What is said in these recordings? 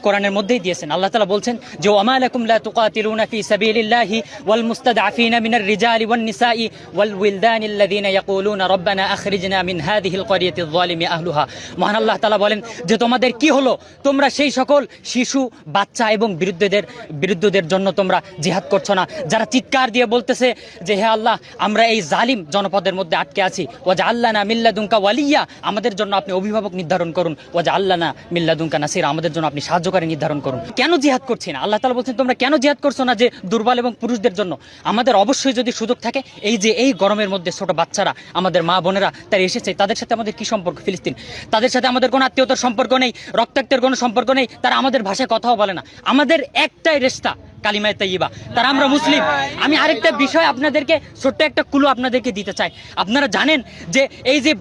কোরআনের মধ্যেই দিয়েছেন। আল্লাহ তাআলা বলছেন যে ওয়ামা লাকুম লা তুকাতিলুনা ফি সাবিলিল্লাহি ওয়াল মুস্তাদআফিনা মিনার রিজালি ওয়ান নিসাই ওয়াল উইলদানিল্লাযিনা ইয়াকুলুনা রব্বানা আখরিজনা মিন হাযিহিল ক্বরিয়াতিয যালিমি আহলুহা। মহান আল্লাহ তাআলা বলেন যে তোমাদের কি হলো, তোমরা সেই সকল শিশু, বাচ্চা এবং বিরুদ্ধদের জন্য তোমরা জিহাদ করছো না, যারা চিৎকার দিয়ে বলতেছে যে হে আল্লাহ, আমরা এই জালিম জনপদের মধ্যে আটকে আছি। ওয়াজআলনা মিন লাদুনকা ওয়ালিয়্যা, আমাদের জন্য আপনি অভিভাবক নির্ধারণ করুন। ওয়াজআলনা মিন লাদুনকা নাসিরা, আমাদের জন্য আপনি সাহায্যকারী নির্ধারণ করুন। কেন জিহাদ করছি না? আল্লাহ তাআলা বলছেন তোমরা কেন জিহাদ করছো না? যে দুর্বল এবং পুরুষদের জন্য। আমাদের অবশ্যই যদি সুযোগ থাকে, এই যে এই গরমের মধ্যে ছোট বাচ্চারা, আমাদের মা বোনেরা তারা এসেছে, তাদের সাথে আমাদের কি সম্পর্ক? ফিলিস্তিন, তাদের সাথে আমাদের কোনো আত্মীয়তার সম্পর্ক নেই, রক্তাক্তের কোনো সম্পর্ক নেই, তারা আমাদের ভাষায় কথাও বলে না। আমাদের একটাই রেশতা, কালিমায়ে তাইয়্যিবা, তারা আমরা মুসলিম। আমি আরেকটা বিষয় আপনাদেরকে, ছোট্ট একটা ক্লু আপনাদেরকে দিতে চাই। আপনারা জানেন যে এই যে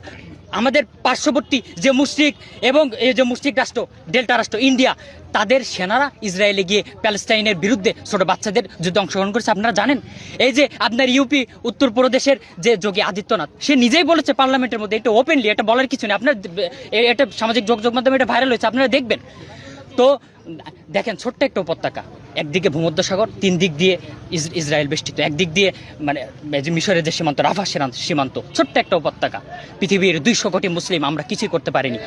আমাদের পার্শ্ববর্তী যে মুশরিক এবং এই যে মুশরিক রাষ্ট্র, ডেল্টা রাষ্ট্র ইন্ডিয়া, তাদের সেনারা ইসরায়েলে গিয়ে প্যালেস্টাইনের বিরুদ্ধে ছোট বাচ্চাদের যুদ্ধে অংশগ্রহণ করেছে। আপনারা জানেন এই যে আপনার ইউপি উত্তরপ্রদেশের যে যোগী আদিত্যনাথ, সে নিজেই বলেছে পার্লামেন্টের মধ্যে, এটা ওপেনলি, এটা বলার কিছু নেই। আপনার এটা সামাজিক যোগাযোগ মাধ্যমে এটা ভাইরাল হয়েছে, আপনারা দেখবেন। তো দেখেন, ছোট্ট একটা উপত্যকা, একদিকে ভূমধ্যসাগর, তিন দিক দিয়ে ইসরায়েল বেষ্টিত, একদিক দিয়ে মানে মিশরের যে সীমান্ত, রাফা সীমান্ত, ছোট্ট একটা উপত্যকা। পৃথিবীর 200 কোটি মুসলিম, আমরা কিছুই করতে পারিনি।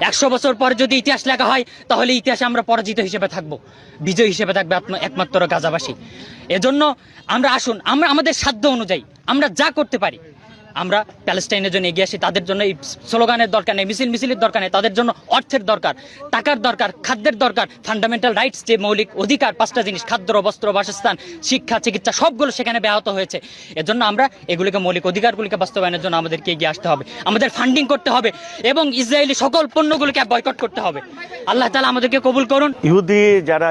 100 বছর পরে যদি ইতিহাস লেখা হয়, তাহলে ইতিহাসে আমরা পরাজিত হিসেবে থাকবো, বিজয় হিসেবে থাকবে একমাত্র গাজাবাসী। এজন্য আমরা আসুন, আমরা আমাদের সাধ্য অনুযায়ী আমরা যা করতে পারি, আমরা প্যালেস্টাইনের জন্য এগিয়ে আসি। তাদের জন্য এই স্লোগানের দরকার নেই, মিছিলের দরকার নেই, তাদের জন্য অর্থের দরকার, টাকার দরকার, খাদ্যের দরকার, ফান্ডামেন্টাল রাইটস, যে মৌলিক অধিকার 5টা জিনিস, খাদ্য, বস্ত্র, বাসস্থান, শিক্ষা, চিকিৎসা, সবগুলো সেখানে ব্যাহত হয়েছে। এজন্য আমরা এগুলিকে, মৌলিক অধিকারগুলিকে বাস্তবায়নের জন্য আমাদেরকে এগিয়ে আসতে হবে, আমাদের ফান্ডিং করতে হবে এবং ইসরায়েলি সকল পণ্যগুলিকে বয়কট করতে হবে। আল্লাহ তাআলা আমাদেরকে কবুল করুন। ইহুদি যারা